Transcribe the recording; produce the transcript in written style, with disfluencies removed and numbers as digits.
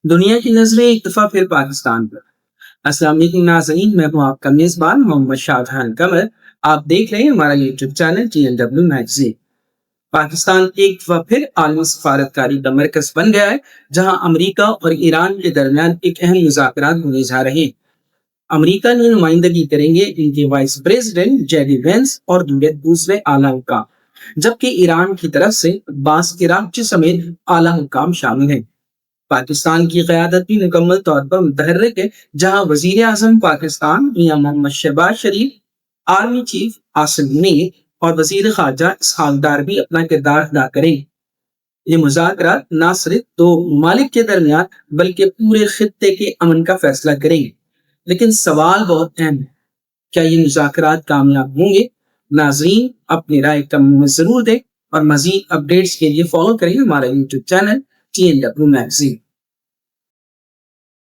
دنیا کی نظریں ایک دفعہ پھر پاکستان پر۔ السلام علیکم ناظرین، میں ہوں آپ کا میزبان محمد شاہجہاں قمر۔ آپ دیکھ رہے ہیں ہمارا YouTube channel TNW magazine. Pakistan ایک دفعہ پھر عالمی سفارتکاری کا مرکز بن گیا ہے، جہاں امریکہ اور ایران کے درمیان ایک اہم مذاکرات ہونے جا رہے ہیں۔ امریکہ نے نمائندگی کریں گے ان کے وائس پریزیڈنٹ JD وینس اور دوسرے اعلیٰ حکام، جبکہ ایران کی طرف سے عباس عراقچی سمیت اعلیٰ حکام شامل ہیں۔ پاکستان کی قیادت بھی مکمل طور پر متحرک ہے، جہاں وزیر اعظم پاکستان میاں محمد شہباز شریف، آرمی چیف عاصم منیر اور وزیر خارجہ اسحاق ڈار بھی اپنا کردار ادا کریں گے۔ یہ مذاکرات نہ صرف دو ممالک کے درمیان بلکہ پورے خطے کے امن کا فیصلہ کریں گے۔ لیکن سوال بہت اہم ہے، کیا یہ مذاکرات کامیاب ہوں گے؟ ناظرین، اپنی رائے کمنٹ میں ضرور دیں اور مزید اپڈیٹس کے لیے فالو کریں ہمارا یوٹیوب چینل TNW میگزین۔